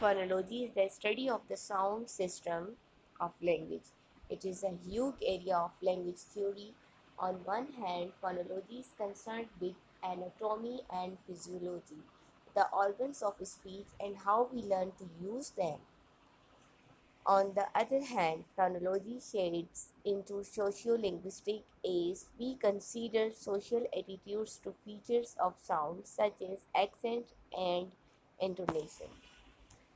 Phonology is the study of the sound system of language. It is a huge area of language theory. On one hand, phonology is concerned with anatomy and physiology, the organs of speech and how we learn to use them. On the other hand, phonology shades into socio-linguistic as we consider social attitudes to features of sound such as accent and intonation.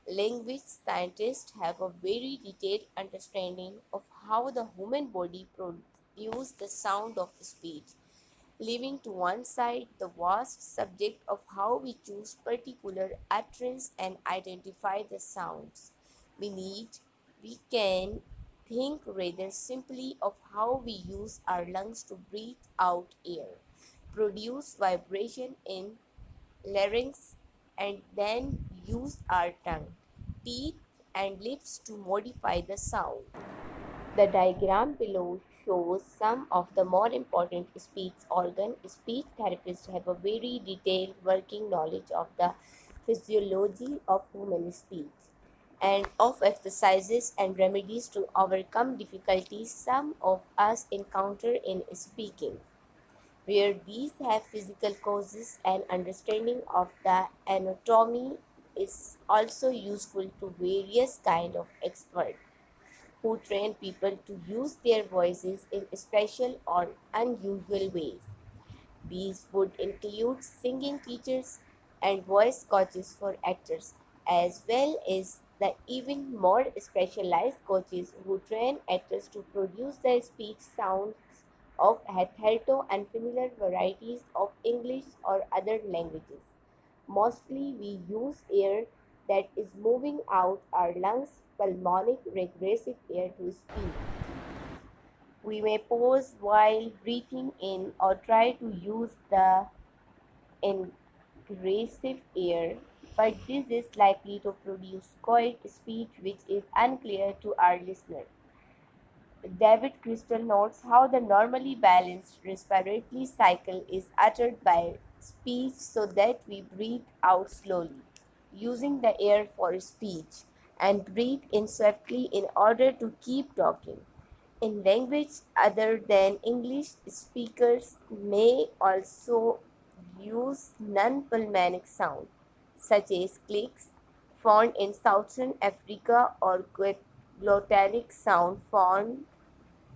Language scientists have a very detailed understanding of how the human body produces the sound of speech, leaving to one side the vast subject of how we choose particular utterance and identify the sounds we need. We can think rather simply of how we use our lungs to breathe out air, produce vibration in larynx, and then use our tongue, teeth, and lips to modify the sound. The diagram below shows some of the more important speech organs. Speech therapists have a very detailed working knowledge of the physiology of human speech and of exercises and remedies to overcome difficulties some of us encounter in speaking. Where these have physical causes, and understanding of the anatomy is also useful to various kind of experts who train people to use their voices in special or unusual ways. These would include singing teachers and voice coaches for actors, as well as the even more specialized coaches who train actors to produce the speech sounds of hitherto unfamiliar varieties of English or other languages. Mostly we use air that is moving out our lungs, pulmonic regressive air to speak. We may pause while breathing in or try to use the ingressive air, but this is likely to produce quiet speech which is unclear to our listener. David Crystal notes how the normally balanced respiratory cycle is uttered by speech so that we breathe out slowly, using the air for speech, and breathe in swiftly in order to keep talking. In language other than English, speakers may also use non-pulmonic sound, such as clicks, found in Southern Africa, or glottalic sound found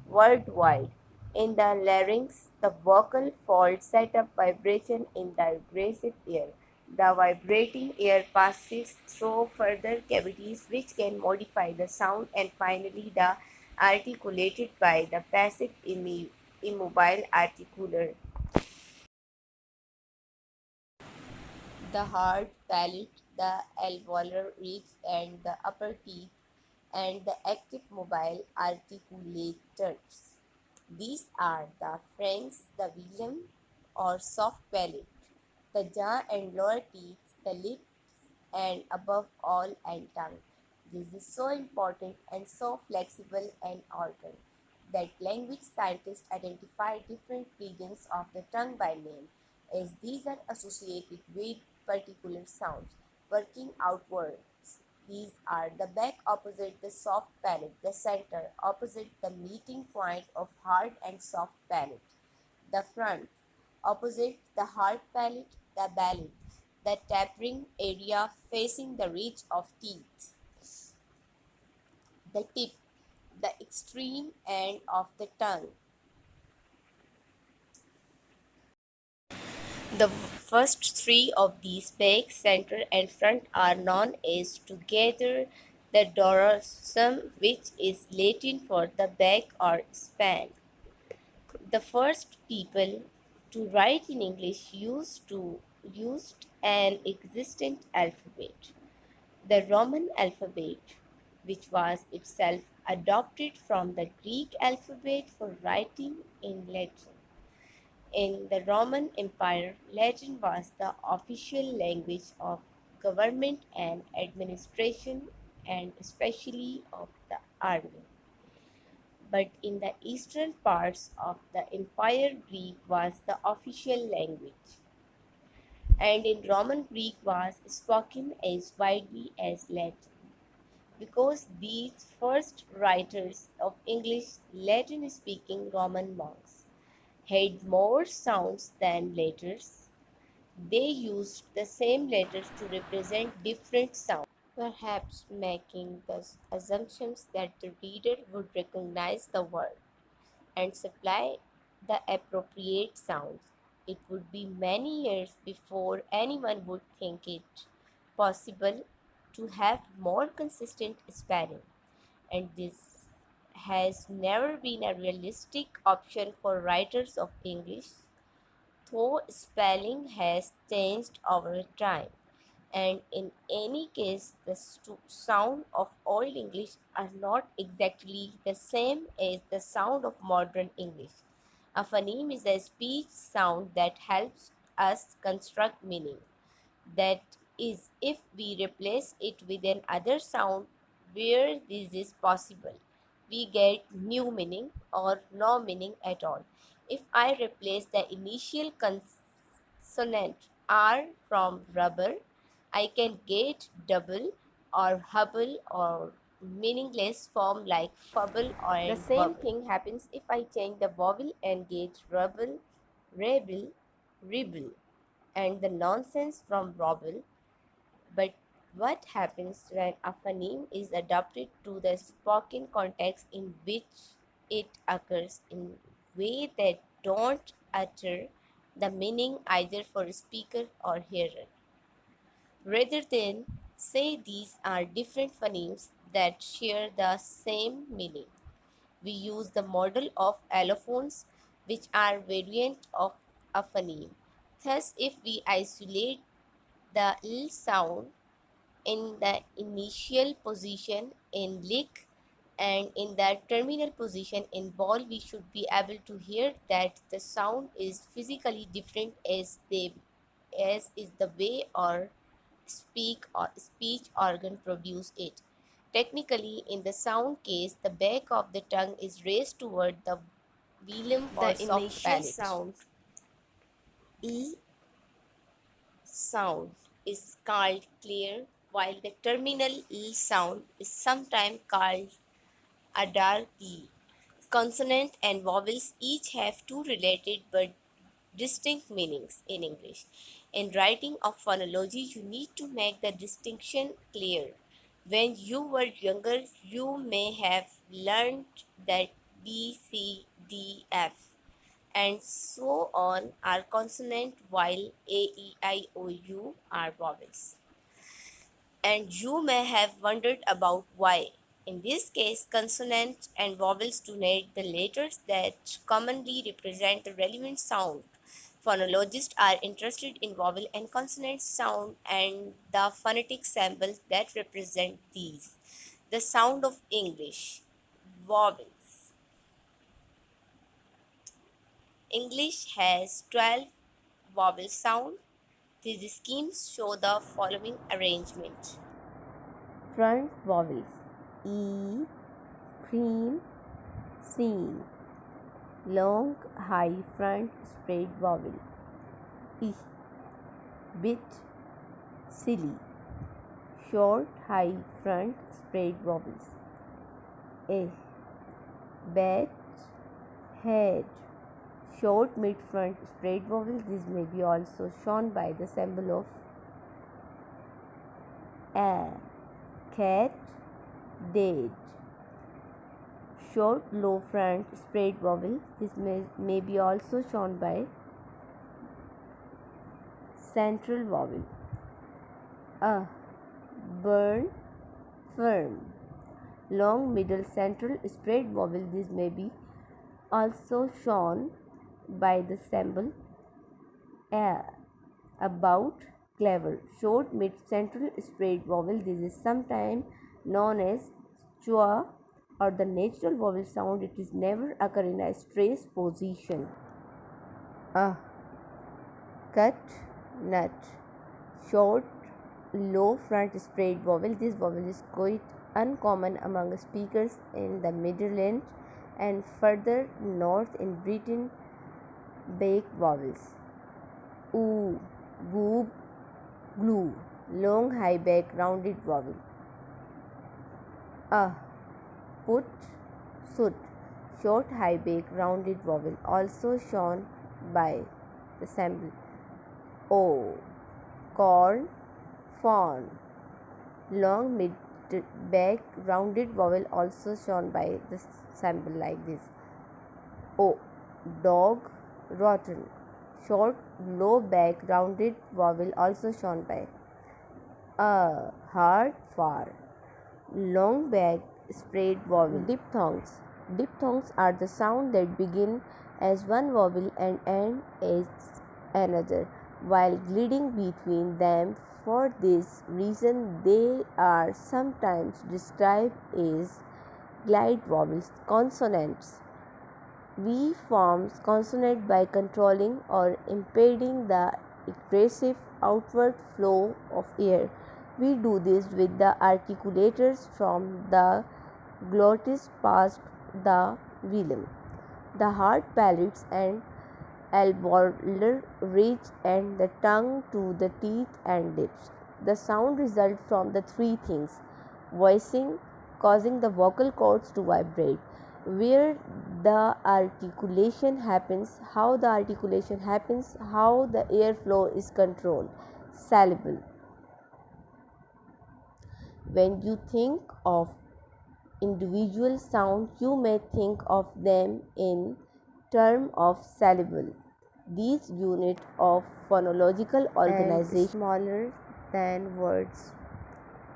worldwide. In the larynx, the vocal folds set up vibration in the aggressive air. The vibrating air passes through further cavities which can modify the sound, and finally the articulated by the passive immobile articular. The hard palate, the alveolar ribs and the upper teeth, and the active mobile articulators. These are the pharynx, the velum or soft palate, the jaw and lower teeth, the lips, and above all, and tongue. This is so important and so flexible an organ that language scientists identify different regions of the tongue by name, as these are associated with particular sounds working outwards. These are the back opposite the soft palate, the center opposite the meeting point of hard and soft palate, the front opposite the hard palate, the palate, the tapering area facing the ridge of teeth, the tip, the extreme end of the tongue. The first three of these, back, center, and front, are known as together the dorsum, which is Latin for the back or span. The first people to write in English used an existent alphabet, the Roman alphabet, which was itself adopted from the Greek alphabet for writing in Latin. In the Roman Empire, Latin was the official language of government and administration, and especially of the army. But in the eastern parts of the empire, Greek was the official language. and in Roman Greek was spoken as widely as Latin. Because these first writers of English, Latin speaking Roman monks had more sounds than letters, they used the same letters to represent different sounds, perhaps making the assumptions that the reader would recognize the word and supply the appropriate sounds. It would be many years before anyone would think it possible to have more consistent spelling, and this has never been a realistic option for writers of English, though spelling has changed over time. And in any case, the sound of Old English are not exactly the same as the sound of modern English. A phoneme is a speech sound that helps us construct meaning. That is, if we replace it with an other sound where this is possible, we get new meaning or no meaning at all. If I replace the initial consonant R from rubber, I can get double or hubble or meaningless form like fubble or the same thing happens if I change the vowel and get rubble, rebel, rebel, and the nonsense from robble. But what happens when a phoneme is adapted to the spoken context in which it occurs in way that don't utter the meaning either for speaker or hearer? Rather than say these are different phonemes that share the same meaning, we use the model of allophones, which are variant of a phoneme. Thus, if we isolate the l sound in the initial position in lick and in the terminal position in ball, we should be able to hear that the sound is physically different as is the way our speech organ produce it. Technically, in the sound case, the back of the tongue is raised toward the velum or The soft initial palate. sound E Sound is called clear, while the terminal E sound is sometimes called a dark E. Consonant and vowels each have two related but distinct meanings in English. In writing of phonology, you need to make the distinction clear. When you were younger, you may have learned that B, C, D, F, and so on are consonant while A, E, I, O, U are vowels. And you may have wondered about why. In this case, consonants and vowels donate the letters that commonly represent the relevant sound. Phonologists are interested in vowel and consonant sound and the phonetic symbols that represent these. The sound of English. Vowels. English has 12 vowel sound. These schemes show the following arrangement. front vowels E, cream, seen. Long high front spread vowel I, bit, silly. Short high front spread vowels A, bat, head. Short mid front spread vowel. This may be also shown by the symbol of a, cat, dead. Short low front spread vowel. This may be also shown by central vowel a, burn, firm. Long middle central spread vowel. This may be also shown by the symbol a, about, clever. Short mid central spread vowel. This is sometimes known as schwa or the natural vowel sound. It is never occur in a stressed position. A, cut, nut. Short low front spread vowel. This vowel is quite uncommon among speakers in the Midlands and further north in Britain. Back vowels. Oo, goob, glue, long high back rounded vowel. Put, soot, short high back rounded vowel, also shown by the symbol O. Corn, fawn, long mid back rounded vowel, also shown by the symbol like this O. Dog, rotten, short low back rounded vowel, also shown by a. Hard, far, long back spread vowel. Diphthongs. Diphthongs are the sounds that begin as one vowel and end as another, while gliding between them. For this reason, they are sometimes described as glide vowels. Consonants. We form consonant by controlling or impeding the aggressive outward flow of air. We do this with the articulators from the glottis past the velum, the hard palates and alveolar ridge, and the tongue to the teeth and lips. The sound results from the three things: voicing, causing the vocal cords to vibrate, where the articulation happens, how the articulation happens, how the airflow is controlled. Syllable. When you think of individual sounds, you may think of them in terms of syllable. These units of phonological organization smaller than words.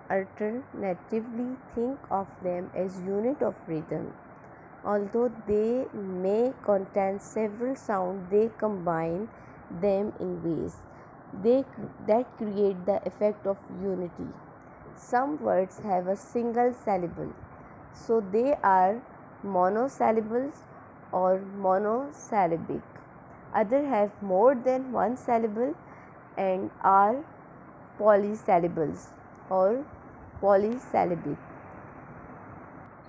Alternatively, think of them as unit of rhythm. Although they may contain several sounds, they combine them in ways that create the effect of unity. Some words have a single syllable, so they are monosyllables or monosyllabic. Others have more than one syllable and are polysyllables or polysyllabic.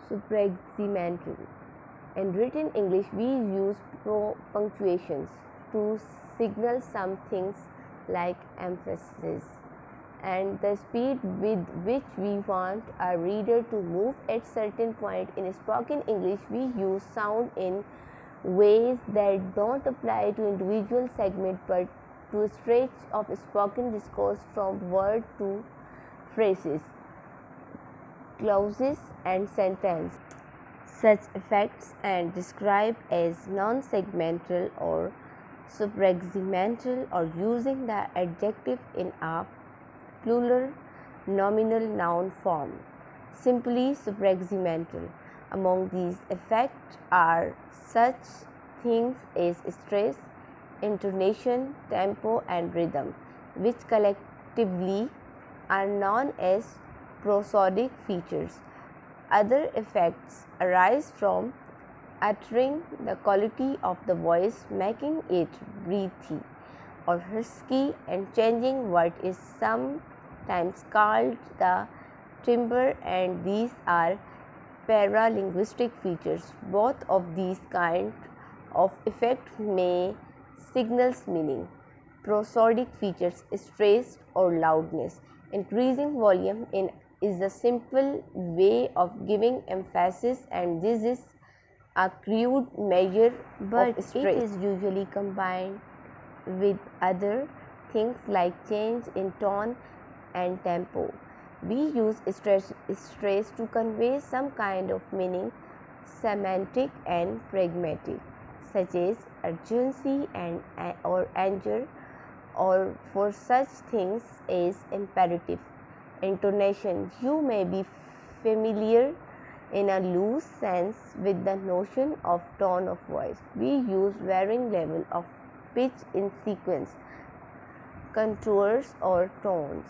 Supraximantal. In written English, we use punctuations to signal some things like emphasis and the speed with which we want a reader to move at certain point. In spoken English, we use sound in ways that don't apply to individual segment but to stretch of spoken discourse from word to phrases, clauses and sentence. Such effects are described as non-segmental or supraximantal, or using the adjective in a plural nominal noun form, simply supraximantal. Among these effects are such things as stress, intonation, tempo, and rhythm, which collectively are known as prosodic features. Other effects arise from altering the quality of the voice, making it breathy or husky, and changing what is sometimes called the timbre, and these are paralinguistic features. Both of these kinds of effect may signal meaning. Prosodic features, stress or loudness. Increasing volume is a simple way of giving emphasis, and this is a crude measure of stress. It is usually combined with other things like change in tone and tempo. We use stress to convey some kind of meaning, semantic and pragmatic, such as urgency or anger, or for such things as imperative. Intonation. You may be familiar in a loose sense with the notion of tone of voice. We use varying level of pitch in sequence, contours or tones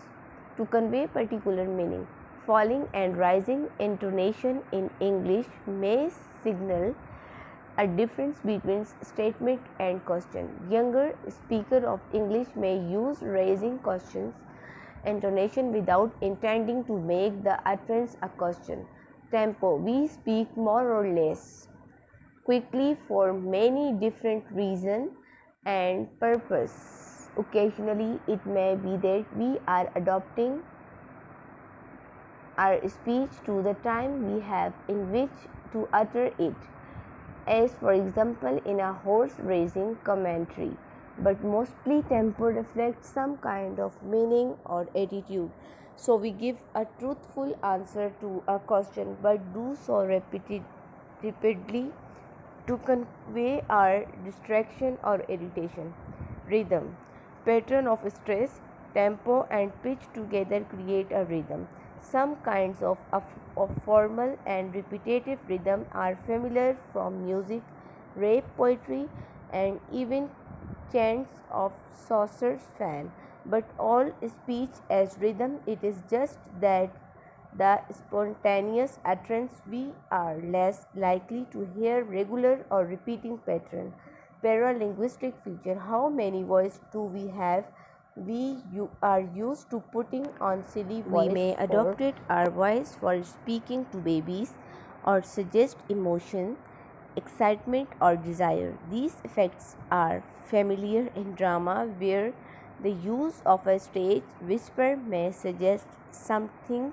to convey particular meaning. Falling and rising intonation in English may signal a difference between statement and question. Younger speaker of English may use raising questions intonation without intending to make the utterance a question. Tempo. We speak more or less quickly for many different reasons and purposes. Occasionally, it may be that we are adopting our speech to the time we have in which to utter it, as for example in a horse racing commentary. But mostly tempo reflects some kind of meaning or attitude. So we give a truthful answer to a question but do so repeatedly to convey our distraction or irritation. Rhythm, pattern of stress, tempo, and pitch together create a rhythm. Some kinds of formal and repetitive rhythm are familiar from music, rap poetry, and even chants of saucers fan. But all speech as rhythm, it is just that the spontaneous utterance we are less likely to hear regular or repeating pattern. Paralinguistic feature, how many voices do we have? We are used to putting on silly voice. We may adopt it our voice for speaking to babies or suggest emotion, excitement or desire. These effects are familiar in drama where the use of a stage whisper may suggest something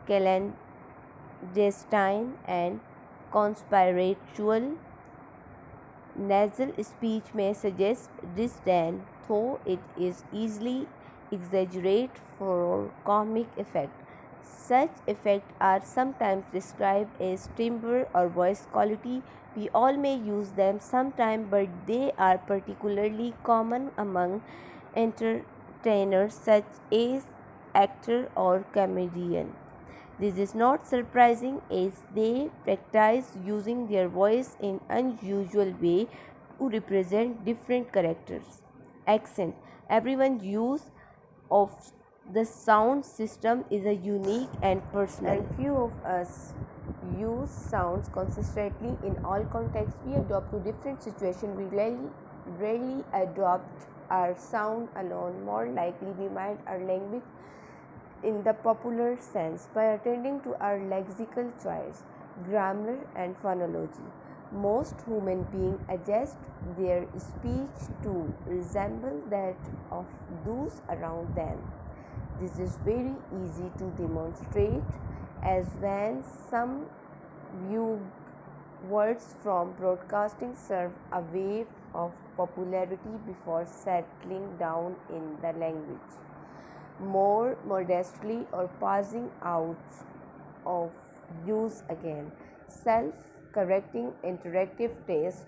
clandestine and conspiratorial. Nasal speech may suggest disdain, though it is easily exaggerated for comic effect. Such effects are sometimes described as timbre or voice quality. We all may use them sometime, but they are particularly common among entertainers such as actor or comedian. This is not surprising as they practice using their voice in unusual way to represent different characters. Accent. Everyone's use of the sound system is a unique and personal. And few of us use sounds consistently in all contexts. We adopt to different situations. We rarely adopt our sound alone. More likely, we might our language in the popular sense by attending to our lexical choice, grammar, and phonology. Most human beings adjust their speech to resemble that of those around them. This is very easy to demonstrate as when some view words from broadcasting serve a wave of popularity before settling down in the language more modestly or passing out of use again. Self correcting interactive test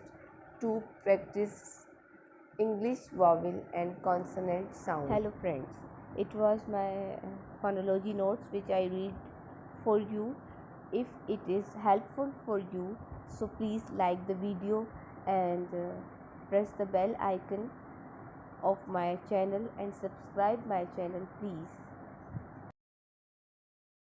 to practice English vowel and consonant sound. Hello friends, it was my phonology notes which I read for you. If it is helpful for you, so please like the video and press the bell icon of my channel and subscribe my channel please.